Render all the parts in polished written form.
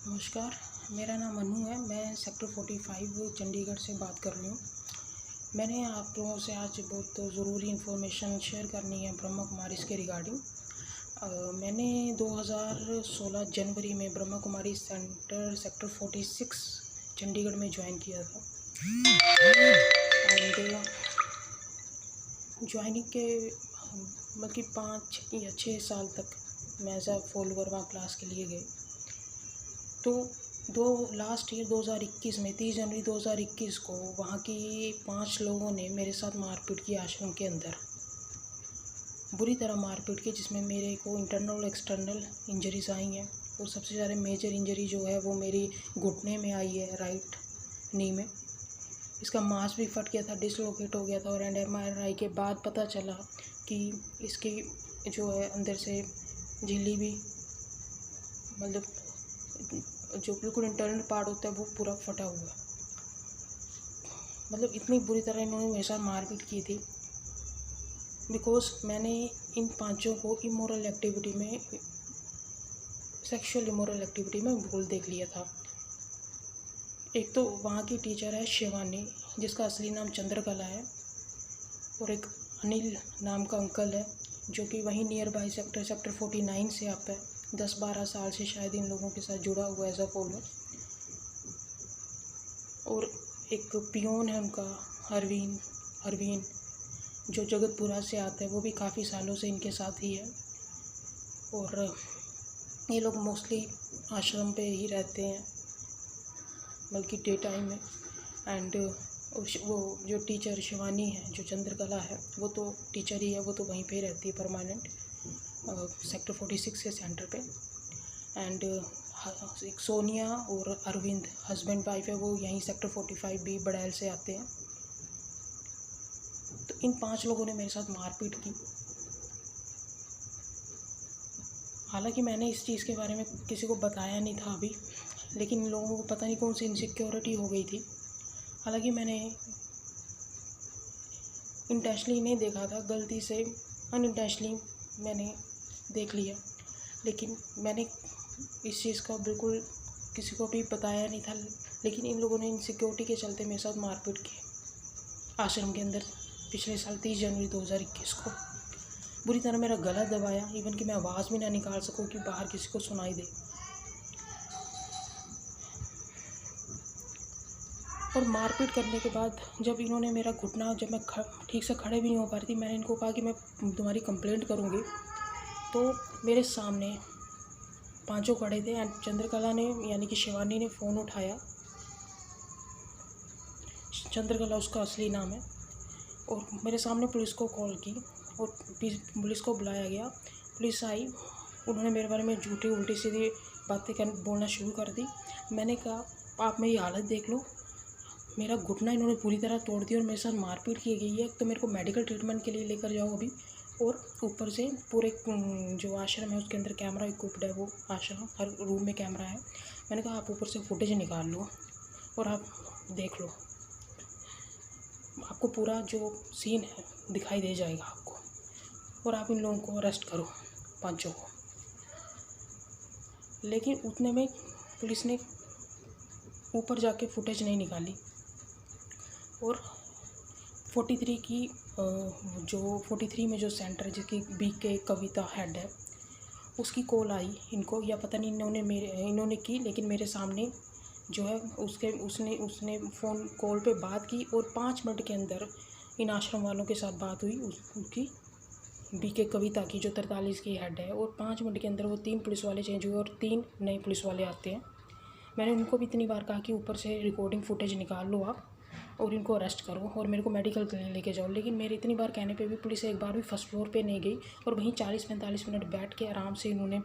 नमस्कार, मेरा नाम अनु है। मैं सेक्टर 45 चंडीगढ़ से बात कर रही हूँ। मैंने आप लोगों से आज बहुत ज़रूरी इन्फॉर्मेशन शेयर करनी है ब्रह्मा कुमारीज़ के रिगार्डिंग। मैंने 2016 जनवरी में ब्रह्मा कुमारी सेक्टर 46 चंडीगढ़ में ज्वाइन किया था। एंड ज्वाइनिंग के मतलब 5 या 6 साल तक मैं एज अ फॉलोवर वहाँ क्लास के लिए गई। तो लास्ट ईयर 2021 में 30 जनवरी 2021 को वहाँ की 5 लोगों ने मेरे साथ मारपीट की आश्रम के अंदर, बुरी तरह मारपीट की, जिसमें मेरे को इंटरनल और एक्सटर्नल इंजरीज आई हैं। और सबसे ज़्यादा मेजर इंजरी जो है वो मेरी घुटने में आई है, राइट नी में। इसका मांस भी फट गया था, डिसलोकेट हो गया था। और MRI के बाद पता चला कि इसकी जो है अंदर से झिल्ली भी, मतलब जो बिल्कुल इंटरनल पार्ट होता है वो पूरा फटा हुआ है। मतलब इतनी बुरी तरह इन्होंने मेरे साथ मारपीट की थी, बिकॉज मैंने इन पांचों को इमोरल एक्टिविटी में, सेक्सुअल इमोरल एक्टिविटी में भूल देख लिया था। एक तो वहाँ की टीचर है शिवानी, जिसका असली नाम चंद्रकला है, और एक अनिल नाम का अंकल है जो कि वहीं नियर बाई सेक्टर 49 से आता है। 10-12 साल से शायद इन लोगों के साथ जुड़ा हुआ है एज अ फॉलोअर। और एक पियोन है उनका, अरवीन, जो जगतपुरा से आता है, वो भी काफ़ी सालों से इनके साथ ही है। और ये लोग मोस्टली आश्रम पे ही रहते हैं, बल्कि डे टाइम में। एंड वो जो टीचर शिवानी है, जो चंद्रकला है, वो तो टीचर ही है, वो तो वहीं पे रहती है परमानेंट, सेक्टर 46 के सेंटर पे। एंड एक सोनिया और अरविंद हस्बैंड वाइफ है, वो यहीं सेक्टर 45 भी बड़ैल से आते हैं। तो इन 5 लोगों ने मेरे साथ मारपीट की। हालांकि मैंने इस चीज़ के बारे में किसी को बताया नहीं था अभी, लेकिन इन लोगों को पता नहीं कौन सी इनसिक्योरिटी हो गई थी। हालांकि मैंने इंटेंशनली नहीं देखा था, गलती से अनइंटेंशनली मैंने देख लिया। लेकिन मैंने इस चीज़ का बिल्कुल किसी को भी बताया नहीं था। लेकिन इन लोगों ने इनसिक्योरिटी के चलते मेरे साथ मारपीट की आश्रम के अंदर पिछले साल 30 जनवरी 2021 को। बुरी तरह मेरा गला दबाया, इवन कि मैं आवाज़ भी ना निकाल सकूं कि बाहर किसी को सुनाई दे। और मारपीट करने के बाद जब इन्होंने मेरा घुटना, जब मैं ठीक से खड़े भी नहीं हो पा रही थी, मैंने इनको कहा कि मैं तुम्हारी कंप्लेंट करूँगी। तो मेरे सामने 5 खड़े थे एंड चंद्रकला ने, यानी कि शिवानी ने फ़ोन उठाया। चंद्रकला उसका असली नाम है। और मेरे सामने पुलिस को कॉल की और पुलिस को बुलाया गया। पुलिस आई, उन्होंने मेरे बारे में झूठी उल्टी सीधी बातें बोलना शुरू कर दी। मैंने कहा आप मेरी हालत देख लो, मेरा घुटना इन्होंने पूरी तरह तोड़ दिया और मेरे साथ मारपीट की गई है, तो मेरे को मेडिकल ट्रीटमेंट के लिए लेकर जाओ अभी। और ऊपर से पूरे जो आश्रम है उसके अंदर कैमरा इक्विप्ड है, वो आश्रम हर रूम में कैमरा है। मैंने कहा आप ऊपर से फुटेज निकाल लो और आप देख लो, आपको पूरा जो सीन है दिखाई दे जाएगा आपको, और आप इन लोगों को अरेस्ट करो, 5 को। लेकिन उतने में पुलिस ने ऊपर जाके फुटेज नहीं निकाली। और 43 की जो 43 में जो सेंटर है, जिसकी BK कविता हेड है, उसकी कॉल आई इनको, या पता नहीं इन्होंने की, लेकिन मेरे सामने जो है उसने फ़ोन कॉल पे बात की। और 5 मिनट के अंदर इन आश्रम वालों के साथ बात हुई उसकी, BK कविता की, जो 43 की हेड है। और 5 मिनट के अंदर वो 3 पुलिस वाले चेंज हुए और 3 नए पुलिस वाले आते हैं। मैंने उनको भी इतनी बार कहा कि ऊपर से रिकॉर्डिंग फुटेज निकाल लो आप और इनको अरेस्ट करो और मेरे को मेडिकल के लिए लेके जाओ। लेकिन मेरे इतनी बार कहने पे भी पुलिस एक बार भी फर्स्ट फ्लोर पे नहीं गई। और वहीं 40-45 मिनट बैठ के आराम से इन्होंने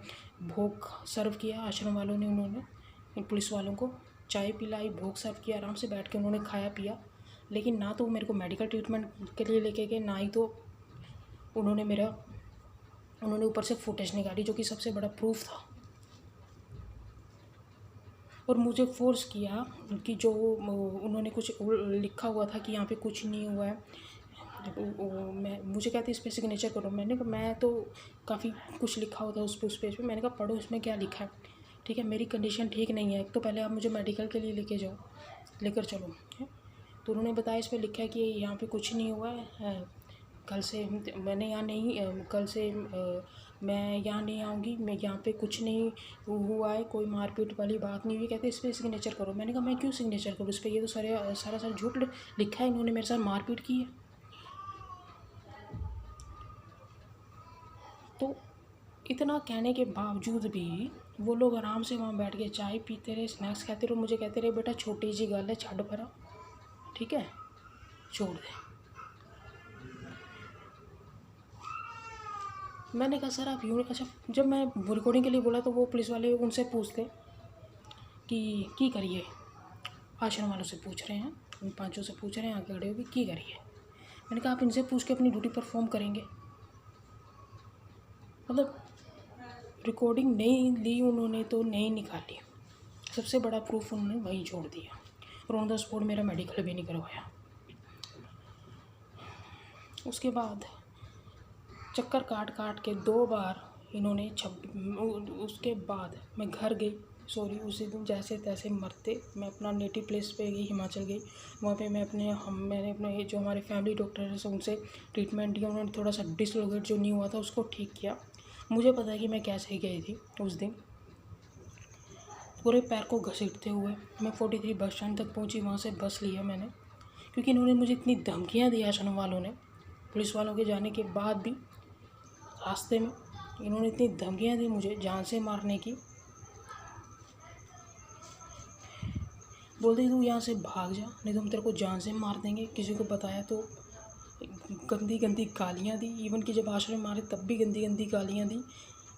भोग सर्व किया। आश्रम वालों ने, उन्होंने इन पुलिस वालों को चाय पिलाई, भोग सर्व किया, आराम से बैठ के उन्होंने खाया पिया। लेकिन ना तो मेरे को मेडिकल ट्रीटमेंट के लिए लेके गए, ना ही तो उन्होंने ऊपर से फुटेज निकाली, जो कि सबसे बड़ा प्रूफ था। और मुझे फोर्स किया कि जो उन्होंने कुछ लिखा हुआ था कि यहाँ पे कुछ नहीं हुआ है, मुझे कहते इस पर सिग्नेचर करो। मैं तो काफ़ी कुछ लिखा होता है उस पेज पे। मैंने कहा पढ़ो इसमें क्या लिखा है। ठीक है, मेरी कंडीशन ठीक नहीं है, एक तो पहले आप मुझे मेडिकल के लिए लेकर चलो है। तो उन्होंने बताया इस पर लिखा है कि यहाँ पे कुछ नहीं हुआ है, कल से मैंने यहाँ नहीं कल से मैं यहाँ नहीं आऊँगी, मैं यहाँ पे कुछ नहीं हुआ है, कोई मारपीट वाली बात नहीं हुई। कहते इस पर सिग्नेचर करो। मैंने कहा मैं क्यों सिग्नेचर करूँ इस पर, ये तो सारा झूठ लिखा है, इन्होंने मेरे साथ मारपीट की है। तो इतना कहने के बावजूद भी वो लोग आराम से वहाँ बैठ के चाय पीते रहे, स्नैक्स खाते रहे, मुझे कहते रहे बेटा छोटी सी गल है, छड़ परा, ठीक है, छोड़ दे। मैंने कहा सर आप यूँ, अच्छा जब मैं रिकॉर्डिंग के लिए बोला तो वो पुलिस वाले उनसे पूछते कि करिए, आश्रम वालों से पूछ रहे हैं, उन 5 से पूछ रहे हैं आगे खड़े हो कि करिए। मैंने कहा आप इनसे पूछ के अपनी ड्यूटी परफॉर्म करेंगे। मतलब रिकॉर्डिंग नहीं ली उन्होंने तो नहीं निकाली, सबसे बड़ा प्रूफ उन्होंने वहीं छोड़ दिया और ऑन द स्पॉट मेरा मेडिकल भी नहीं करवाया। उसके बाद चक्कर काट के 2 बार इन्होंने उसके बाद मैं घर गई, सॉरी उसी दिन जैसे तैसे मरते मैं अपना नेटिव प्लेस पे गई, हिमाचल गई। वहाँ पे मैंने अपने जो हमारे फैमिली डॉक्टर हैं उनसे ट्रीटमेंट दिया, उन्होंने थोड़ा सा डिसलोकेट जो नहीं हुआ था उसको ठीक किया। मुझे पता है कि मैं कैसे गई थी उस दिन, पूरे पैर को घसीटते हुए मैं 43 बस स्टैंड तक पहुँची, वहाँ से बस लिया मैंने, क्योंकि इन्होंने मुझे इतनी धमकियाँ दी आश्रम वालों ने, पुलिस वालों के जाने के बाद भी रास्ते में इन्होंने इतनी धमकियाँ दी मुझे जान से मारने की। बोलते तू यहाँ से भाग जा नहीं तो हम तेरे को जान से मार देंगे। किसी को बताया तो गंदी गंदी गालियाँ दी, इवन कि जब आश्रम मारे तब भी गंदी गंदी गालियाँ दी।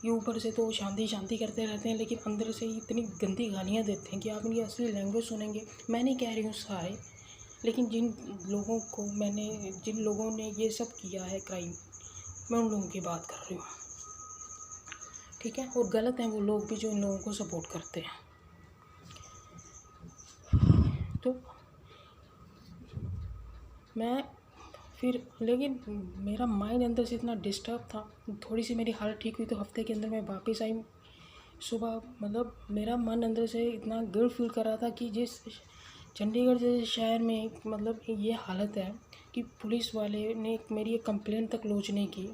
ये ऊपर से तो शांति करते रहते हैं लेकिन अंदर से इतनी गंदी गालियाँ देते हैं कि आप इनकी असली लैंग्वेज सुनेंगे। मैं नहीं कह रही हूँ सारे, लेकिन जिन लोगों ने ये सब किया है क्राइम, मैं उन लोगों की बात कर रही हूँ, ठीक है। और गलत हैं वो लोग भी जो इन लोगों को सपोर्ट करते हैं। तो मैं फिर, लेकिन मेरा माइंड अंदर से इतना डिस्टर्ब था, थोड़ी सी मेरी हालत ठीक हुई तो हफ्ते के अंदर मैं वापस आई सुबह। मतलब मेरा मन अंदर से इतना गिल्ट फील कर रहा था कि जिस चंडीगढ़ जैसे शहर में मतलब ये हालत है कि पुलिस वाले ने मेरी एक कंप्लेंट तक लॉन्च नहीं की।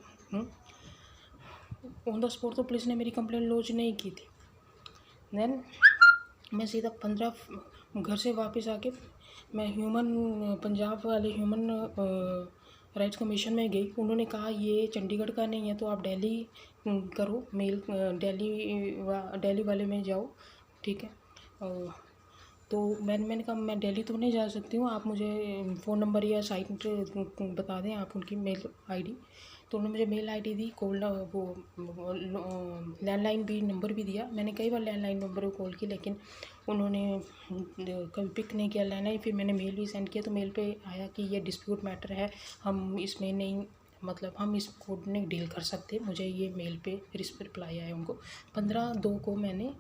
ऑन द स्पॉट तो पुलिस ने मेरी कंप्लेंट लॉन्च नहीं की थी। देन मैं सीधा 15 घर से वापस आके मैं पंजाब वाले ह्यूमन राइट्स कमीशन में गई। उन्होंने कहा ये चंडीगढ़ का नहीं है तो आप दिल्ली करो, मेल दिल्ली वाले में जाओ, ठीक है। तो मैंने कहा मैं दिल्ली तो नहीं जा सकती हूँ, आप मुझे फ़ोन नंबर या साइट बता दें, आप उनकी मेल आईडी। तो उन्होंने मुझे मेल आईडी दी, लैंडलाइन भी नंबर भी दिया। मैंने कई बार लैंडलाइन नंबर को कॉल की लेकिन उन्होंने कभी पिक नहीं किया लैंडलाइन। फिर मैंने मेल भी सेंड किया तो मेल पे आया कि ये डिस्प्यूट मैटर है, हम इसमें नहीं, मतलब हम इस कोर्ट नहीं डील कर सकते। मुझे ये मेल पे रिप्लाई आया उनको। 15/2 को मैंने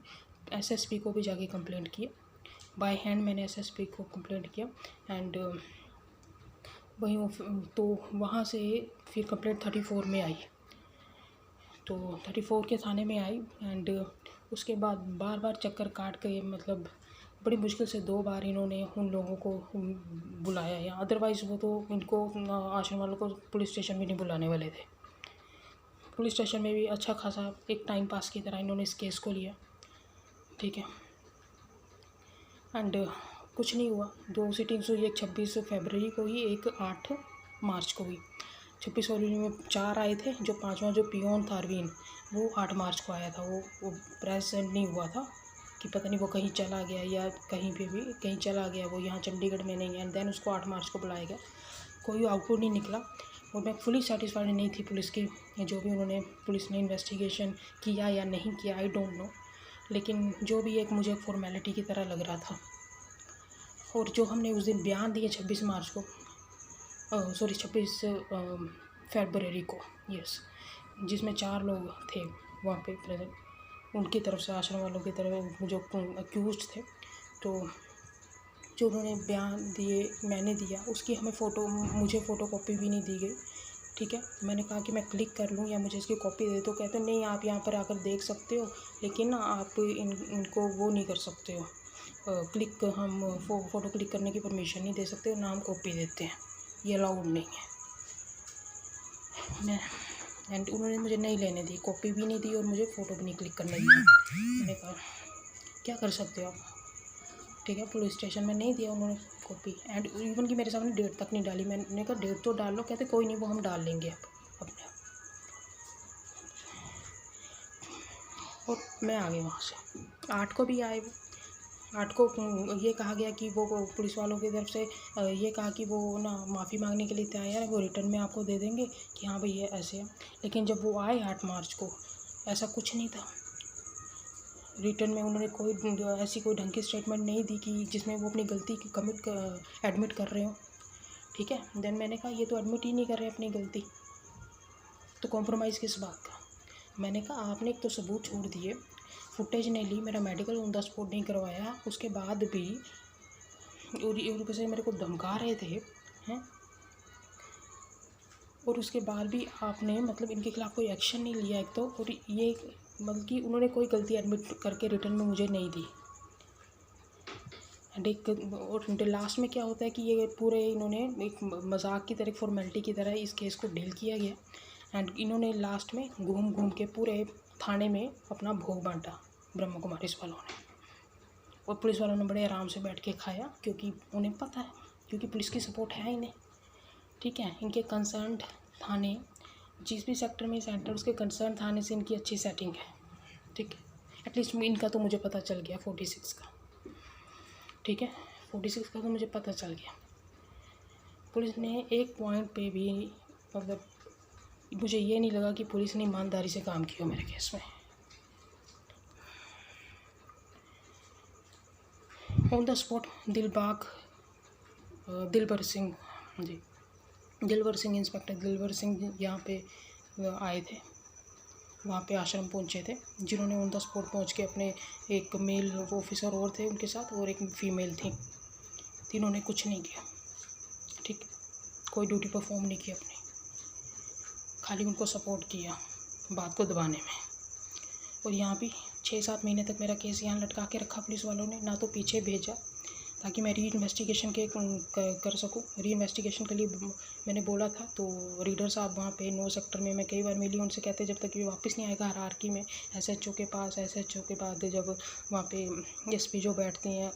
SSP को भी जाके कंप्लेंट किया, बाय हैंड मैंने SSP को कंप्लेंट किया। एंड वहीं तो वहाँ से फिर कंप्लेंट 34 में आई, तो 34 के थाने में आई। एंड उसके बाद बार चक्कर काट के, मतलब बड़ी मुश्किल से 2 बार इन्होंने उन लोगों को बुलाया है, अदरवाइज़ वो तो इनको आश्रम वालों को पुलिस स्टेशन भी नहीं बुलाने वाले थे। पुलिस स्टेशन में भी अच्छा खासा एक टाइम पास की तरह इन्होंने इस केस को लिया, ठीक है। एंड कुछ नहीं हुआ। 2 सिटिंग्स हुई, एक 26 फरवरी को हुई, एक 8 मार्च को हुई। 26 फरवरी में 4 आए थे, जो 5वां जो पियोन था अरविंद, वो 8 मार्च को आया था। वो प्रेजेंट नहीं हुआ था कि पता नहीं वो कहीं चला गया या कहीं पे भी कहीं चला गया, वो यहाँ चंडीगढ़ में नहीं है। एंड देन उसको 8 मार्च को बुलाया गया, कोई आउटपुट नहीं निकला और मैं फुली सेटिस्फाइड नहीं थी पुलिस की, जो भी पुलिस ने इन्वेस्टिगेशन किया या नहीं किया आई डोंट नो, लेकिन जो भी एक मुझे फॉर्मेलिटी की तरह लग रहा था। और जो हमने उस दिन बयान दिए 26 फरवरी को, यस, जिसमें 4 लोग थे वहाँ पे प्रेजेंट, उनकी तरफ से, आश्रम वालों की तरफ जो अक्यूज्ड थे, तो जो उन्होंने बयान दिए मैंने दिया, उसकी मुझे फ़ोटोकॉपी भी नहीं दी गई। ठीक है। मैंने कहा कि मैं क्लिक कर लूँ या मुझे इसकी कॉपी दे दो। कहते नहीं, आप यहाँ पर आकर देख सकते हो, लेकिन ना आप इनको वो नहीं कर सकते हो, क्लिक हम फ़ोटो क्लिक करने की परमिशन नहीं दे सकते, ना हम कॉपी देते हैं, ये अलाउड नहीं है। मैं एंड उन्होंने मुझे नहीं लेने दी, कॉपी भी नहीं दी और मुझे फ़ोटो भी नहीं क्लिक करने दी। मैंने कहा क्या कर सकते हो आप, ठीक है। पुलिस स्टेशन में नहीं दिया उन्होंने कॉपी, एंड इवन कि मेरे सामने डेट तक नहीं डाली। मैंने कहा डेट तो डाल लो। कहते कोई नहीं, वो हम डाल लेंगे अपने। और मैं आ गई वहाँ से। 8 को भी आए वो। 8 को ये कहा गया कि वो पुलिस वालों की तरफ से ये कहा कि वो ना माफ़ी मांगने के लिए तैयार है, वो रिटर्न में आपको दे देंगे कि हाँ भाई ये ऐसे है। लेकिन जब वो आए 8 मार्च को, ऐसा कुछ नहीं था। रिटर्न में उन्होंने ऐसी कोई ढंग की स्टेटमेंट नहीं दी कि जिसमें वो अपनी गलती की एडमिट कर रहे हो, ठीक है। देन मैंने कहा ये तो एडमिट ही नहीं कर रहे अपनी गलती, तो कॉम्प्रोमाइज़ किस बात का। मैंने कहा आपने एक तो सबूत छोड़ दिए, फुटेज नहीं ली, मेरा मेडिकल ऑन द स्पॉट नहीं करवाया, उसके बाद भी और से मेरे को धमका रहे थे हैं, और उसके बाद भी आपने मतलब इनके खिलाफ़ कोई एक्शन नहीं लिया एक तो। और ये मतलब कि उन्होंने कोई गलती एडमिट करके रिटर्न में मुझे नहीं दी। एंड एक और लास्ट में क्या होता है कि ये पूरे इन्होंने एक मजाक की तरह, फॉर्मेलिटी की तरह इस केस को डील किया गया। एंड इन्होंने लास्ट में घूम घूम के पूरे थाने में अपना भोग बांटा ब्रह्मा कुमारीज़ वालों ने, और पुलिस वालों ने बड़े आराम से बैठ के खाया, क्योंकि उन्हें पता है, क्योंकि पुलिस की सपोर्ट है इन्हें, ठीक है। इनके कंसर्न थाने, जिस भी सेक्टर में सेंटर, उसके कंसर्न थाने से इनकी अच्छी सेटिंग है, ठीक है। एटलीस्ट इनका तो मुझे पता चल गया 46 का, ठीक है। 46 का तो मुझे पता चल गया। पुलिस ने एक पॉइंट पे भी मतलब मुझे ये नहीं लगा कि पुलिस ने ईमानदारी से काम किया मेरे केस में। On the spot Dilbar Singh ji, Dilbar Singh, inspector Dilbar Singh यहाँ पे आए थे, वहाँ पे आश्रम पहुँचे थे, जिन्होंने ऑन द स्पॉट पहुँच के अपने एक मेल ऑफिसर और थे उनके साथ, और एक फीमेल थी, तीनों ने कुछ नहीं किया, ठीक, कोई ड्यूटी परफॉर्म नहीं की अपनी, खाली उनको सपोर्ट किया बात को दबाने में। और यहाँ भी 6-7 महीने तक मेरा केस यहाँ लटका के रखा पुलिस वालों ने, ना तो पीछे भेजा ताकि मैं री इन्वेस्टिगेशन कर सकूँ। री इन्वेस्टिगेशन के लिए मैंने बोला था, तो रीडर साहब वहाँ पे 9 सेक्टर में मैं कई बार मिली, उनसे कहते जब तक ये वापस नहीं आएगा हायरार्की में एसएचओ के पास, एसएचओ के बाद जब वहाँ पे एसपी जो बैठते हैं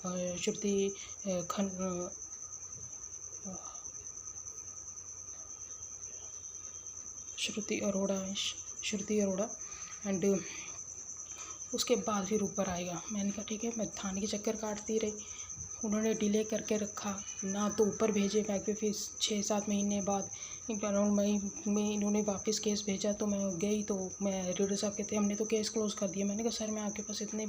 श्रुति अरोड़ा एंड उसके बाद फिर ऊपर आएगा। मैंने कहा ठीक है, मैं थाने के चक्कर काटती रही, उन्होंने डिले करके रखा, ना तो ऊपर भेजे बैग पे। फिर 6-7 महीने बाद अराउंड मई में इन्होंने वापस केस भेजा, तो मैं गई, तो मैं रीडर साहब कहते हमने तो केस क्लोज़ कर दिया। मैंने कहा सर मैं आपके पास इतने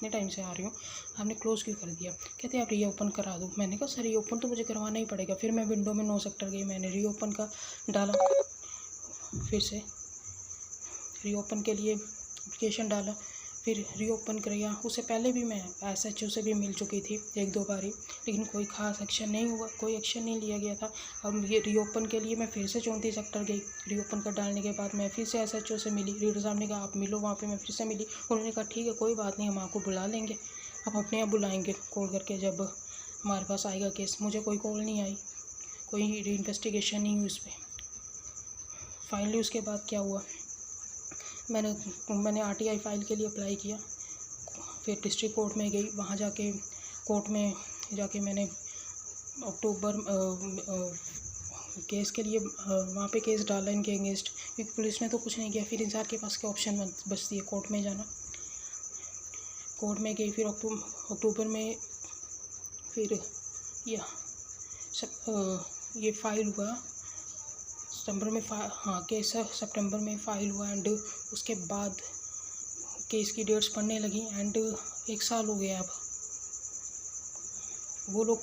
टाइम से आ रही हूँ, आपने क्लोज़ क्यों कर दिया। कहते आप रीओपन करा दो। मैंने कहा सर रीओपन तो मुझे करवाना ही पड़ेगा। फिर मैं विंडो में 9 सेक्टर गई, मैंने रीओपन का डाला, फिर से रीओपन के लिए एप्लीकेशन डाला, फिर रीओपन किया। उससे पहले भी मैं एसएचओ से भी मिल चुकी थी 1-2 बार ही, लेकिन कोई ख़ास एक्शन नहीं हुआ, कोई एक्शन नहीं लिया गया था। अब ये रीओपन के लिए मैं फिर से 34 सेक्टर गई। रीओपन कर डालने के बाद मैं फिर से एसएचओ से मिली, रीडर साहब ने कहा आप मिलो वहाँ पे। मैं फिर से मिली, उन्होंने कहा ठीक है कोई बात नहीं, हम आपको बुला लेंगे, आप अपने आप बुलाएँगे कॉल करके जब हमारे पास आएगा केस। मुझे कोई कॉल नहीं आई, कोई री इन्वेस्टिगेशन नहीं हुई उस पर। फाइनली उसके बाद क्या हुआ, मैंने आरटीआई फ़ाइल के लिए अप्लाई किया, फिर डिस्ट्रिक्ट कोर्ट में गई। वहाँ जाके कोर्ट में जाके मैंने अक्टूबर केस के लिए वहाँ पे केस डाला इनके अगेंस्ट, क्योंकि पुलिस ने तो कुछ नहीं किया। फिर इंसान के पास क्या ऑप्शन बचती है, कोर्ट में जाना। कोर्ट में गई, फिर अक्टूबर में फिर ये फाइल हुआ सितंबर में। केस सितंबर में फ़ाइल हुआ एंड उसके बाद केस की डेट्स पढ़ने लगी एंड 1 साल हो गया। अब वो लोग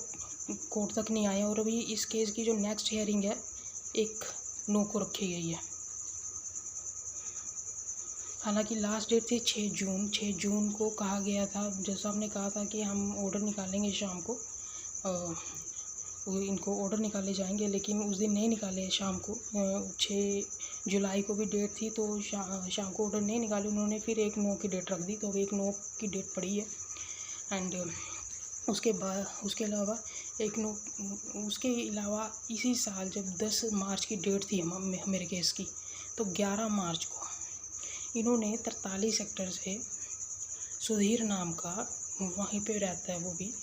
कोर्ट तक नहीं आए, और अभी इस केस की जो नेक्स्ट हियरिंग है 1/9 को रखी गई है। हालांकि लास्ट डेट थी 6 जून। 6 जून को कहा गया था, जैसा आपने कहा था कि हम ऑर्डर निकालेंगे शाम को, इनको ऑर्डर निकाले जाएंगे, लेकिन उस दिन नहीं निकाले। शाम को 6 जुलाई को भी डेट थी, तो शाम को ऑर्डर नहीं निकाले उन्होंने। फिर 1/9 की डेट रख दी, तो 1/9 की डेट पड़ी है। एंड उसके अलावा उसके अलावा इसी साल जब 10 मार्च की डेट थी मेरे केस की, तो 11 मार्च को इन्होंने 43 सेक्टर से सुधीर नाम का, वहीं पे रहता है वो भी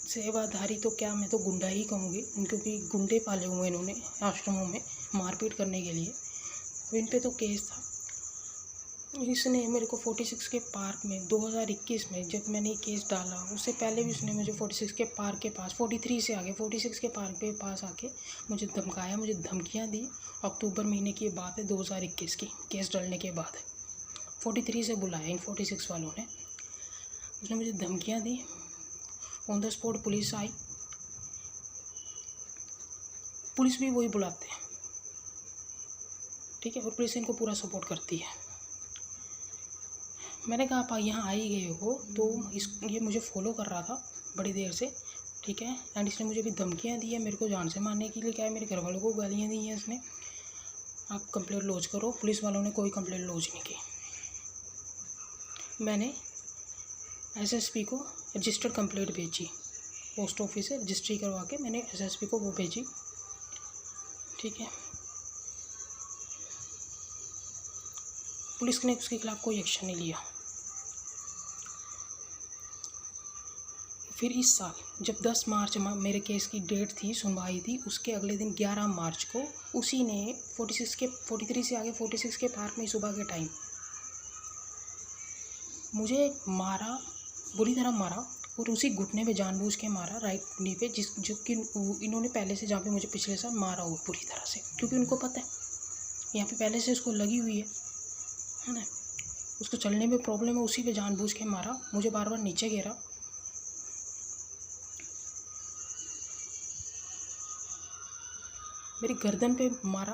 सेवाधारी, तो क्या मैं तो गुंडा ही कहूँगी, क्योंकि गुंडे पाले हुए इन्होंने आश्रमों में मारपीट करने के लिए। तो इन पे तो केस था। इसने मेरे को 46 के पार्क में 2021 में जब मैंने केस डाला, उससे पहले भी उसने मुझे 46 के पार्क के पास 43 से आगे 46 के पार्क के पास आके मुझे धमकाया, मुझे धमकियां दी। अक्टूबर महीने की बात है 2021 की, केस डालने के बाद 43 से बुलाया इन 46 वालों ने। उसने मुझे धमकियां दी। ऑन द स्पॉट पुलिस आई। पुलिस भी वही बुलाते हैं, ठीक है, और पुलिस इनको पूरा सपोर्ट करती है। मैंने कहा आप यहाँ आ ही गए हो, तो ये मुझे फॉलो कर रहा था बड़ी देर से, ठीक है। एंड इसने मुझे भी धमकियाँ दी है, मेरे को जान से मारने के लिए। क्या है, मेरे घर वालों को गालियाँ दी हैं इसने। आप कंप्लेंट लॉज करो। पुलिस वालों ने कोई कंप्लेंट लॉज नहीं की। मैंने एसएसपी को रजिस्टर्ड कंप्लेंट भेजी, पोस्ट ऑफिस से रजिस्ट्री करवा के मैंने एसएसपी को वो भेजी, ठीक है। पुलिस ने उसके खिलाफ कोई एक्शन नहीं लिया। फिर इस साल जब 10 मार्च मेरे केस की डेट थी, सुनवाई थी, उसके अगले दिन 11 मार्च को उसी ने 43 से आगे 46 के पार्क में सुबह के टाइम मुझे मारा, बुरी तरह मारा, और उसी घुटने पे जानबूझ के मारा, राइट नी पे, जो कि इन्होंने पहले से जहाँ पे मुझे पिछले साल मारा हुआ बुरी तरह से, क्योंकि उनको पता है यहाँ पे पहले से उसको लगी हुई है ना, उसको चलने में प्रॉब्लम है। उसी पे जानबूझ के मारा, मुझे बार बार नीचे गिरा। मेरी गर्दन पे मारा,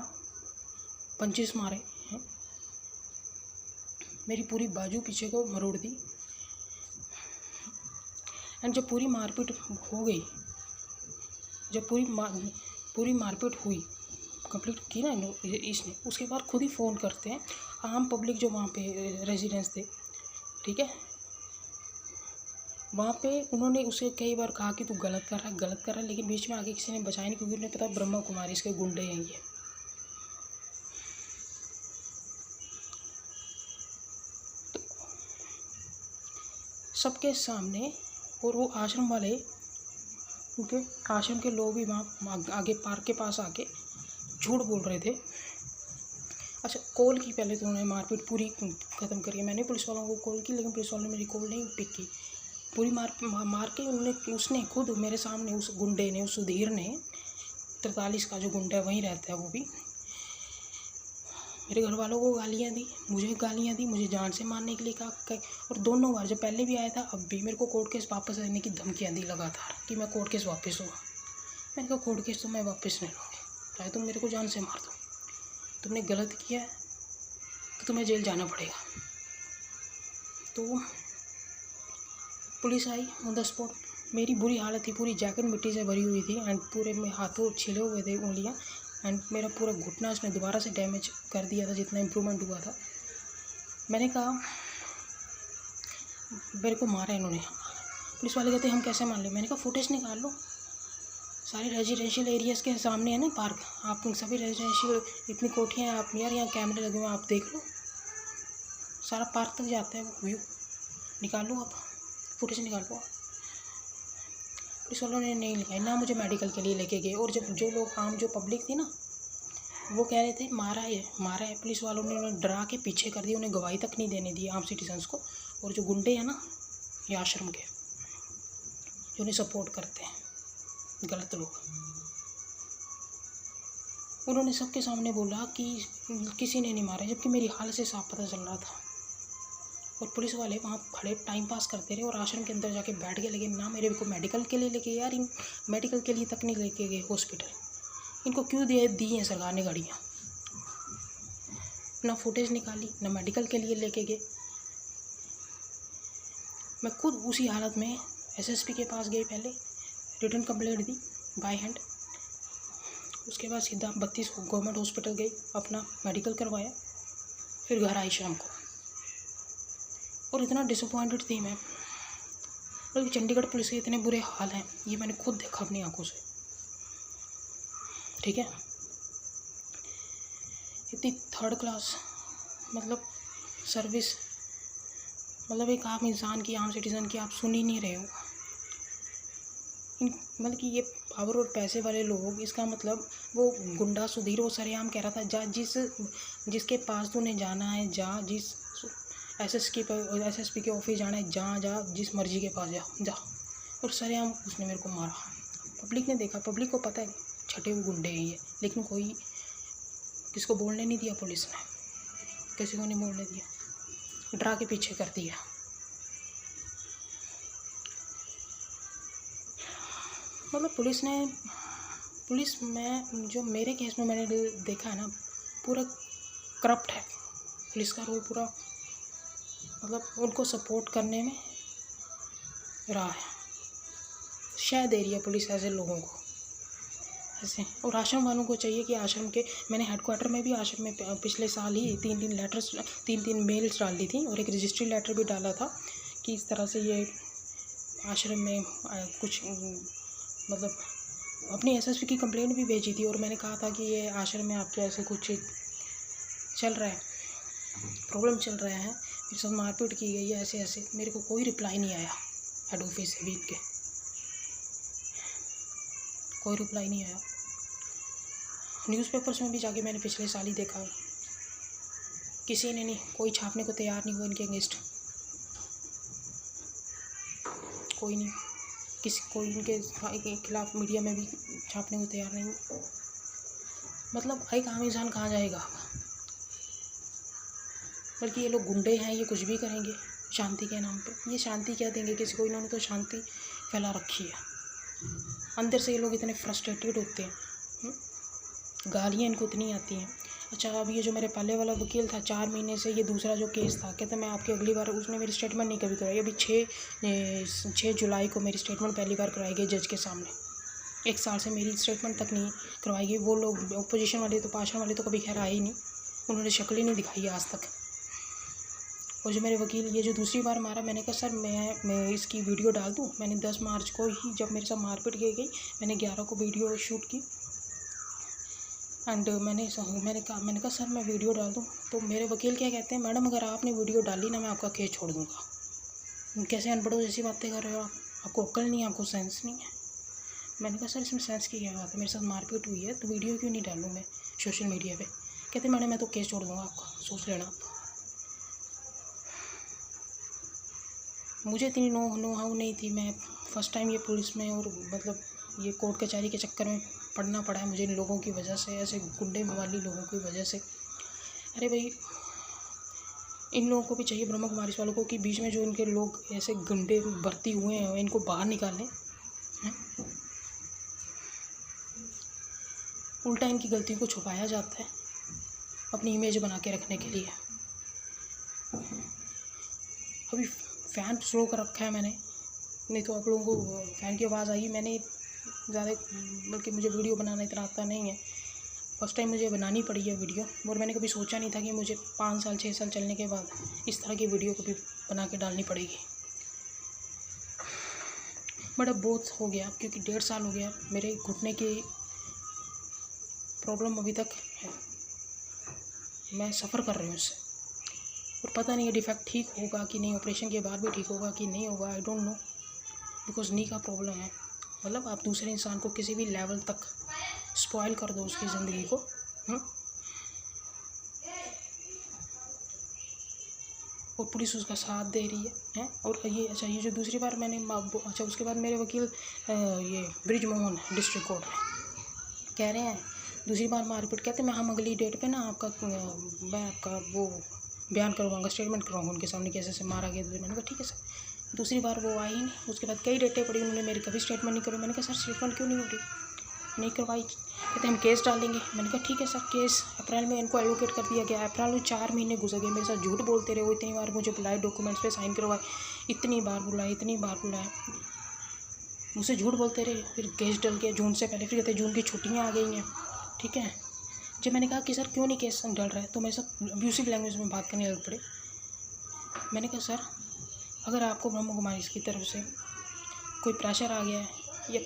पंचेस मारे हैं, मेरी पूरी बाजू पीछे को मरोड़ दी। एंड जब पूरी मारपीट हो गई, जब पूरी मारपीट हुई, कंप्लीट की ना इसने, उसके बाद खुद ही फ़ोन करते हैं आम पब्लिक जो वहाँ पे रेजिडेंट्स थे, ठीक है। वहाँ पे उन्होंने उसे कई बार कहा कि तू गलत कर रहा है, लेकिन बीच में आगे किसी ने बचाया नहीं, क्योंकि उन्हें पता ब्रह्मा कुमारी इसके गुंडे हैं ये। तो सबके सामने, और वो आश्रम वाले, क्योंकि आश्रम के लोग भी वहाँ आगे पार्क के पास आके झूठ बोल रहे थे। अच्छा, कॉल की पहले तो उन्होंने मारपीट पूरी ख़त्म करी। मैंने पुलिस वालों को कॉल की, लेकिन पुलिस वालों ने मेरी कॉल नहीं पिक की। पूरी मार के उसने खुद मेरे सामने, उस गुंडे ने, उस सुधीर ने, 43 का जो गुंडा है वहीं रहता है वो भी, मेरे घर वालों को गालियाँ दी, मुझे गालियाँ दी, मुझे जान से मारने के लिए कहा। और दोनों बार, जब पहले भी आया था अब भी, मेरे को कोर्ट केस वापस लेने की धमकियाँ दी लगातार कि मैं कोर्ट केस वापस लूँगा। मैंने कहा कोर्ट केस तो मैं वापस नहीं लूँगी, चाहे तुम मेरे को जान से मार दो, तुमने गलत किया है तो तुम्हें जेल जाना पड़ेगा। तो police I on the spot. मेरी बुरी हालत थी, पूरी जैकेट मिट्टी से भरी हुई थी, एंड पूरे में हाथों छिले हुए थे उंगलियां, एंड मेरा पूरा घुटना इसने दोबारा से डैमेज कर दिया था जितना इम्प्रूवमेंट हुआ था। मैंने कहा मेरे को मारा इन्होंने। पुलिस वाले कहते हम कैसे मान लें। मैंने कहा फुटेज निकाल लो, सारे रेजिडेंशियल एरियाज़ के सामने है ना पार्क, आप सभी रेजिडेंशियल इतनी कोठियाँ हैं, आप यार यहाँ कैमरे लगे हुए हैं, आप देख लो, सारा पार्क तक जाता है वो व्यू, निकाल लो, आप फुटेज निकाल लो। पुलिस वालों ने नहीं लिखा ना, मुझे मेडिकल के लिए लेके गए। और जब जो लोग आम जो पब्लिक थी ना, वो कह रहे थे मारा है। पुलिस वालों ने उन्हें डरा के पीछे कर दिया, उन्हें गवाही तक नहीं देने दी आम सिटीजन्स को। और जो गुंडे हैं ना, ये आश्रम के, जो उन्हें सपोर्ट करते हैं, गलत लोग, उन्होंने सबके सामने बोला कि किसी ने नहीं मारा, जबकि मेरी हालत से साफ पता चल रहा था। और पुलिस वाले वहाँ खड़े टाइम पास करते रहे और आश्रम के अंदर जाके बैठ गए, लेकिन ना मेरे को मेडिकल के लिए लेके, यार इन मेडिकल के लिए तक नहीं लेके गए हॉस्पिटल। इनको क्यों दी हैं सरकार ने गाड़ियाँ, ना फुटेज निकाली, ना मेडिकल के लिए लेके गए। मैं खुद उसी हालत में एसएसपी के पास गई, पहले return complaint the, by hand. उसके बाद सीधा 32 गवर्नमेंट हॉस्पिटल गई, अपना मेडिकल करवाया, फिर घर आई शाम को। और इतना डिसअपॉइंटेड थी मैं, बल्कि चंडीगढ़ पुलिस के इतने बुरे हाल हैं ये मैंने खुद देखा अपनी आंखों से। ठीक है, इतनी थर्ड क्लास मतलब सर्विस, मतलब एक आम इंसान की, आम सिटीज़न की आप सुन ही नहीं रहे हो। मतलब कि ये पावर और पैसे वाले लोग, इसका मतलब वो गुंडा सुधीर वो सरेआम कह रहा था, जा जिसके पास तूने जाना है जा, जिस एसएसपी के ऑफिस जाना है जा, जिस मर्जी के पास जा। और सरेआम उसने मेरे को मारा। पब्लिक ने देखा, पब्लिक को पता है छठे हुए गुंडे हैं ये, लेकिन कोई किसको बोलने नहीं दिया, पुलिस ने किसी को नहीं बोलने दिया, डरा के पीछे कर दिया। मतलब पुलिस में जो मेरे केस में मैंने देखा है ना, पूरा करप्ट है पुलिस का रोल पूरा, मतलब उनको सपोर्ट करने में रहा है, शायद दे रही है पुलिस ऐसे लोगों को ऐसे। और आश्रम वालों को चाहिए कि आश्रम के, मैंने हेडक्वार्टर में भी आश्रम में पिछले साल ही 3 मेल्स डाल दी थी और एक रजिस्ट्री लेटर भी डाला था कि इस तरह से ये आश्रम में कुछ मतलब अपनी एसएसपी की कंप्लेंट भी भेजी थी। और मैंने कहा था कि ये आश्रम में आपके ऐसे कुछ चल रहा है, प्रॉब्लम चल रहा है, मेरे साथ मारपीट की गई है ऐसे। मेरे को कोई रिप्लाई नहीं आया, हेड ऑफिस से भी इनके कोई रिप्लाई नहीं आया। न्यूज़पेपर्स में भी जाके मैंने पिछले साल ही देखा, किसी ने नहीं, कोई छापने को तैयार नहीं हुआ इनके अगेंस्ट, कोई नहीं, कोई इनके खिलाफ मीडिया में भी छापने को तैयार नहीं। मतलब एक आम इंसान कहाँ जाएगा, बल्कि ये लोग गुंडे हैं, ये कुछ भी करेंगे शांति के नाम पे। ये शांति क्या देंगे किसी को, इन्होंने तो शांति फैला रखी है। अंदर से ये लोग इतने फ्रस्ट्रेटेड होते हैं, गालियाँ इनको इतनी आती हैं। अच्छा, अब ये जो मेरे पहले वाला वकील था 4 महीने से, ये दूसरा जो केस था, कहते मैं आपकी अगली बार, उसने मेरी स्टेटमेंट नहीं कभी कराई। अभी 6 जुलाई को मेरी स्टेटमेंट पहली बार कराई गई जज के सामने। 1 साल से मेरी स्टेटमेंट तक नहीं करवाई गई। वो लोग अपोजिशन वाले तो, पार्षण वाले तो कभी खैर आए ही नहीं, उन्होंने शक्ल ही नहीं दिखाई आज तक। और जो मेरे वकील ये जो दूसरी बार मारा, मैंने कहा सर मैं इसकी वीडियो डाल दूँ। मैंने 10 मार्च को ही, जब मेरे साथ मारपीट की गई, मैंने 11 को वीडियो शूट की एंड मैंने कहा सर मैं वीडियो डाल दूँ। तो मेरे वकील क्या कहते हैं, मैडम अगर आपने वीडियो डाली ना, मैं आपका केस छोड़ दूँगा। कैसे अनपढ़ों जैसी बातें कर रहे हो आप, आपको अक्ल नहीं है, आपको सेंस नहीं है। मैंने कहा सर इसमें सेंस की क्या बात है, मेरे साथ मारपीट हुई है तो वीडियो क्यों नहीं डालूँ मैं सोशल मीडिया पे। कहते मैडम मैं तो केस छोड़ दूँगा आपका, सोच लेना आप। मुझे इतनी नो हाउ नहीं थी, मैं फ़र्स्ट टाइम ये पुलिस में और मतलब ये कोर्ट कचहरी के चक्कर में पढ़ना पड़ा है मुझे इन लोगों की वजह से, ऐसे गुंडे वाली लोगों की वजह से। अरे भाई, इन लोगों को भी चाहिए, ब्रह्म कुमारी वालों को, कि बीच में जो इनके लोग ऐसे गुंडे भर्ती हुए हैं इनको बाहर निकालें। उल्टा इनकी गलतियों को छुपाया जाता है अपनी इमेज बना के रखने के लिए। अभी फ़ैन स्लो कर रखा है मैंने, नहीं तो आप लोगों को फ़ैन की आवाज़ आई। मैंने ज़्यादा, बल्कि मुझे वीडियो बनाना इतना आता नहीं है, फर्स्ट टाइम मुझे बनानी पड़ी है वीडियो। और मैंने कभी सोचा नहीं था कि मुझे 5 साल 6 साल चलने के बाद इस तरह की वीडियो कभी बना के डालनी पड़ेगी। बट अब बहुत हो गया, क्योंकि 1.5 साल हो गया, मेरे घुटने की प्रॉब्लम अभी तक है, मैं सफ़र कर रही हूँ उससे। और पता नहीं ये डिफेक्ट ठीक होगा कि नहीं, ऑपरेशन के बाद भी ठीक होगा कि नहीं होगा, आई डोंट नो, बिकॉज नी का प्रॉब्लम है। मतलब आप दूसरे इंसान को किसी भी लेवल तक स्पॉइल कर दो उसकी ज़िंदगी को। और पुलिस उसका साथ दे रही है। और ये अच्छा, ये जो दूसरी बार मैंने अच्छा, उसके बाद मेरे वकील ये ब्रिजमोहन डिस्ट्रिक्ट कोर्ट में कह रहे हैं दूसरी बार मारपीट, कहते मैं हम अगली डेट पे ना मैं आपका वो बयान करवाऊँगा, स्टेटमेंट करवाऊँगा उनके सामने कैसे से मारा गया। मैंने कहा ठीक है सर। दूसरी बार वो आई नहीं, उसके बाद कई डेटें पड़ी, उन्होंने मेरी कभी स्टेटमेंट नहीं करी। मैंने कहा सर स्टेटमेंट क्यों नहीं हो रही, नहीं करवाई। कहते हम केस डालेंगे। मैंने कहा ठीक है सर। केस अप्रैल में इनको एलोकेट कर दिया गया। अप्रैल में 4 महीने गुजर गए, मेरे साथ झूठ बोलते रहे वो। इतनी बार मुझे बुलाए, डॉक्यूमेंट्स पे साइन करवाए, इतनी बार बुलाए। मुझसे झूठ बोलते रहे, फिर केस डल गया जून से पहले, फिर कहते जून की छुट्टियाँ आ गई हैं, ठीक है। जब मैंने कहा कि सर क्यों नहीं केस डल रहा है, तो मेरे साथ अब्यूसिव लैंग्वेज में बात करने लग पड़े। मैंने कहा सर अगर आपको ब्रह्म कुमारी की तरफ से कोई प्रेशर आ गया है या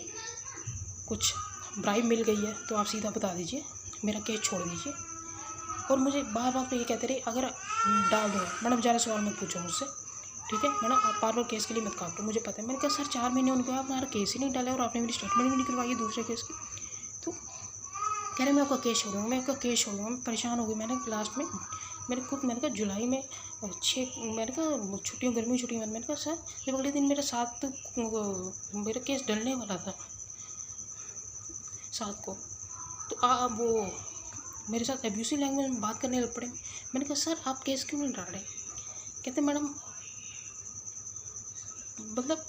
कुछ ब्राइब मिल गई है तो आप सीधा बता दीजिए, मेरा केस छोड़ दीजिए। और मुझे बार बार पे ये कहते रहे अगर डाल दो मैडम, ज़्यादा सवाल मत पूछो मुझसे, ठीक है मैडम, आप बार बार केस के लिए मत काटो, मुझे पता है। मैंने कहा सर 4 महीने उनको आप हमारा केस ही नहीं डाला और आपने मेरी स्टेटमेंट भी नहीं करवाई है दूसरे केस की। तो कह रहे मैं आपका केस छोड़ूंगा, मैं आपका केस छोड़ूंगा। मैं परेशान हो गई। मैंने लास्ट में मैंने कहा जुलाई में मैंने कहा छुट्टियों गर्मी छुट्टियों मैंने कहा सर जब अगले दिन मेरे साथ मेरा केस डलने वाला था 7 को, तो वो मेरे साथ एब्यूसिव लैंग्वेज में बात करने लग पड़े। मैंने कहा सर आप केस क्यों नहीं डाल रहे? कहते मैडम मतलब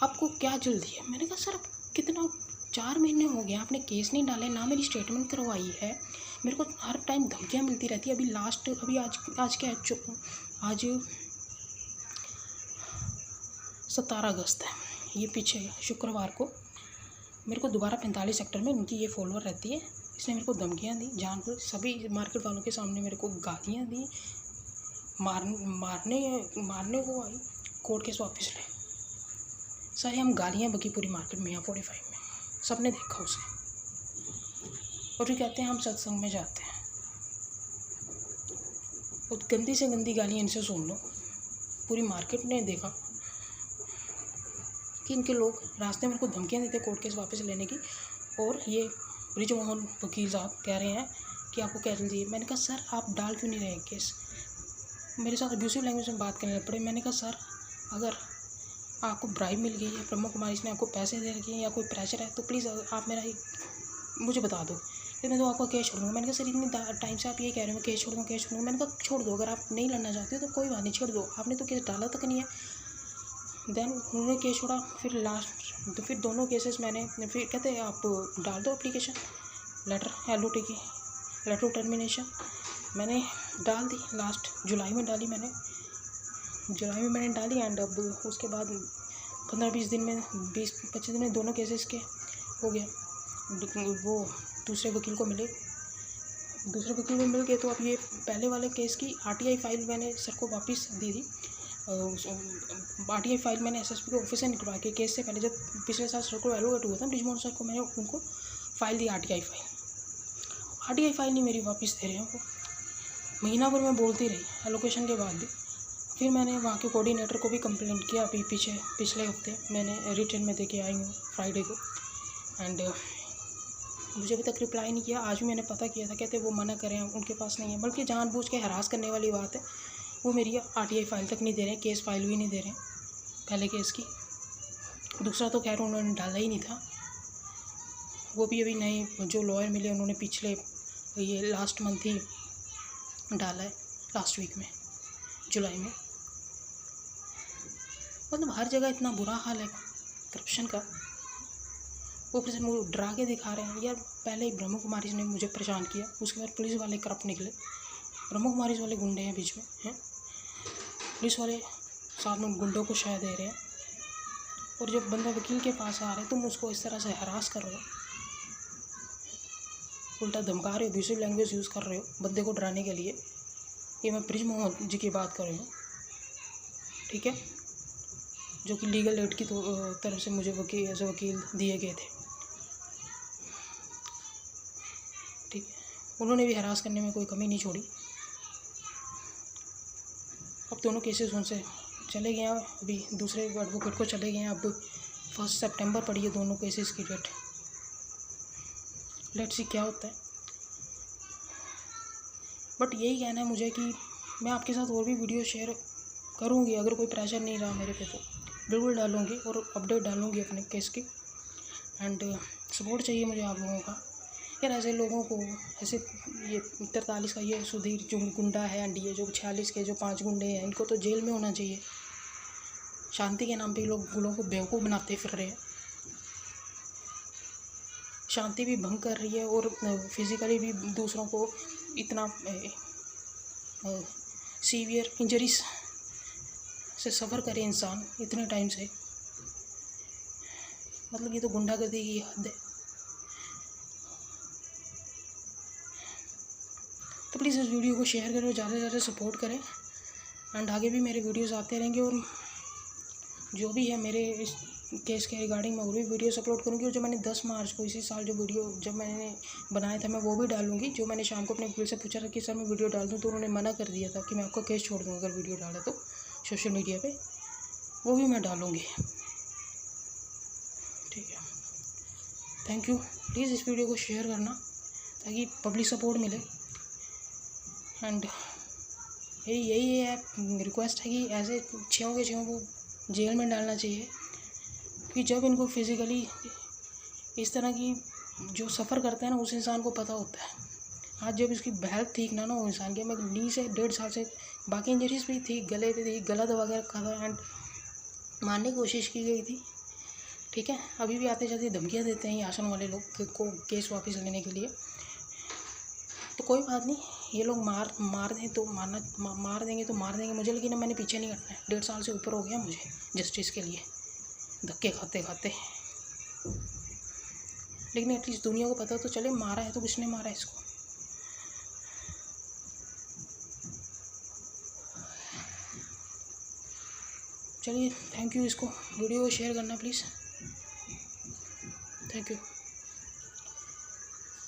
आपको क्या जल्दी है? मैंने कहा सर कितना 4 महीने हो गए आपने केस नहीं डाले, ना मेरी स्टेटमेंट करवाई है, मेरे को हर टाइम धमकियाँ मिलती रहती है। अभी आज क्या है, आज 17 अगस्त है, ये पीछे शुक्रवार को मेरे को दोबारा 45 सेक्टर में इनकी ये फॉलोअर रहती है, इसने मेरे को धमकियाँ दी, जानकर सभी मार्केट वालों के सामने मेरे को गालियाँ दी, मारने को आई, कोर्ट केस वापस ले। सारी हम गालियाँ बकी पूरी मार्केट में, यहाँ 45 में सब ने देखा उसे। और फिर कहते हैं हम सत्संग में जाते हैं, और गंदी से गंदी गालियाँ इनसे सुन लो। पूरी मार्केट ने देखा कि इनके लोग रास्ते में मेरे को धमकियाँ देते कोर्ट केस वापस लेने की। और ये ब्रिजमोहन वकील साहब कह रहे हैं कि आपको क्या जल्दी है। मैंने कहा सर आप डाल क्यों नहीं रहे केस? मेरे साथ अब्यूसिव लैंग्वेज में बात करने लग पड़े। मैंने कहा सर अगर आपको ब्राइब मिल गई है, ब्रह्म कुमारी ने आपको पैसे दे रखे हैं या कोई प्रेशर है तो प्लीज़ आप मुझे बता दो, फिर मैं तो आपका केस छोड़ूंगा। मैंने कहा सर इतनी टाइम से आप ये कह रहे हो मैं केस छोड़ूंगा। मैंने कहा छोड़ दो, अगर आप नहीं लड़ना चाहते हो तो कोई बात नहीं, छोड़ दो, आपने तो केस डाला तक नहीं है। देन उन्होंने केस छोड़ा। फिर दोनों केसेस मैंने फिर कहते आप डाल दो एप्लीकेशन लेटर LOT की, लेटर ऑफ टर्मिनेशन, मैंने डाल दी। लास्ट जुलाई में डाली मैंने डाली। एंड अब उसके बाद 15-20 दिन में 20-25 दिन में दोनों केसेस के हो गया। वो दूसरे वकील को मिल गए। तो अब ये पहले वाले केस की RTI फाइल मैंने सर को वापस दी थी। RTI फाइल मैंने SSP के ऑफिस से निकलवा के, केस से पहले जब पिछले साल सर को एलोकेट हुआ था ब्रिजमोहन सर को, मैंने उनको फाइल दी RTI फाइल नहीं मेरी वापस दे रहे हैं वो। महीना भर मैं बोलती रही एलोकेशन के बाद भी। फिर मैंने वहाँ के कोऑर्डिनेटर को भी कंप्लेंट किया। अभी पिछले हफ्ते मैंने रिटर्न में दे के आई हूँ फ्राइडे को। एंड मुझे अभी तक रिप्लाई नहीं किया। आज भी मैंने पता किया था, कहते वो मना करें उनके पास नहीं है, बल्कि जानबूझ के हरास करने वाली बात है। वो मेरी RTI फाइल तक नहीं दे रहे हैं, केस फाइल भी नहीं दे रहे हैं पहले केस की। दूसरा तो खैर उन्होंने डाला ही नहीं था, वो भी अभी नए जो लॉयर मिले उन्होंने पिछले ये लास्ट मंथ ही डाला है, लास्ट वीक में जुलाई में। मतलब हर जगह इतना बुरा हाल है करप्शन का। ऊपर से मुझे डरा के दिखा रहे हैं यार। पहले ही ब्रह्म कुमारी ने मुझे परेशान किया, उसके बाद पुलिस वाले करप्ट निकले। ब्रह्म कुमारी वाले गुंडे हैं बीच में हैं, पुलिस वाले साथ में गुंडों को शह दे रहे हैं। और जब बंदा वकील के पास आ रहा है तुम उसको इस तरह से हरास कर रहे हो, उल्टा धमका रहे हो, अब्यूसिव लैंग्वेज यूज़ कर रहे हो बंदे को डराने के लिए। ये मैं ब्रिजमोहन जी की बात कर रही हूँ, ठीक है, जो कि लीगल एड की तरफ से मुझे वकील दिए गए थे, ठीक है। उन्होंने भी हरास करने में कोई कमी नहीं छोड़ी। अब दोनों केसेस उनसे चले गए हैं, अभी दूसरे एडवोकेट को चले गए हैं। अब 1 सितंबर पड़ी है दोनों केसेस की डेट। लेट्स सी क्या होता है। बट यही कहना है मुझे कि मैं आपके साथ और भी वीडियो शेयर करूँगी, अगर कोई प्रेशर नहीं रहा मेरे पे तो बिल्कुल डालूँगी और अपडेट डालूँगी अपने केस की। एंड सपोर्ट चाहिए मुझे आप लोगों का यार। ऐसे लोगों को, ऐसे ये 43 का ये सुधीर जो गुंडा है, एंड ये जो 46 के जो 5 गुंडे हैं, इनको तो जेल में होना चाहिए। शांति के नाम पे लोगों को बेवकूफ़ बनाते फिर रहे हैं। शांति भी भंग कर रही है और फिज़िकली भी दूसरों को इतना सीवियर इंजरीज से सफ़र करे इंसान इतने टाइम से। मतलब ये तो गुंडागर्दी की हद है। तो प्लीज़ इस वीडियो को शेयर करें और ज़्यादा से ज़्यादा सपोर्ट करें, एंड आगे भी मेरे वीडियोस आते रहेंगे, और जो भी है मेरे इस केस के रिगार्डिंग मैं और भी वीडियोस अपलोड करूँगी। और जो मैंने 10 मार्च को इसी साल जो वीडियो जब मैंने बनाया था मैं वो भी डालूँगी। जो मैंने शाम को अपने वकील से पूछा था कि सर मैं वीडियो डाल दूँ, तो उन्होंने मना कर दिया था कि मैं आपका केस छोड़ दूँगा अगर वीडियो डाला तो सोशल मीडिया पे, वो भी मैं डालूँगी। ठीक है, थैंक यू। प्लीज़ इस वीडियो को शेयर करना ताकि पब्लिक सपोर्ट मिले, एंड यही है रिक्वेस्ट है कि ऐसे छेहों के छेहों को जेल में डालना चाहिए, कि जब इनको फिज़िकली इस तरह की जो सफ़र करते हैं ना उस इंसान को पता होता है। आज जब इसकी हेल्थ ठीक ना हो इंसान की, मैं नी से 1.5 साल से बाकी इंजरीज भी थी, गले पे थी, गला दबा के रखा था, एंड मारने की कोशिश की गई थी। ठीक है, अभी भी आते जाते धमकियाँ देते हैं ये आसन वाले लोग को केस वापस लेने के लिए। तो कोई बात नहीं, ये लोग मार दें तो मार देंगे तो मार देंगे मुझे, लेकिन मैंने पीछे नहीं हटना है। 1.5 साल से ऊपर हो गया मुझे जस्टिस के लिए धक्के खाते खाते, लेकिन एटलीस्ट दुनिया को पता तो चले मारा है तो किसने मारा है इसको। चलिए, थैंक यू। इसको वीडियो को शेयर करना प्लीज़, थैंक यू।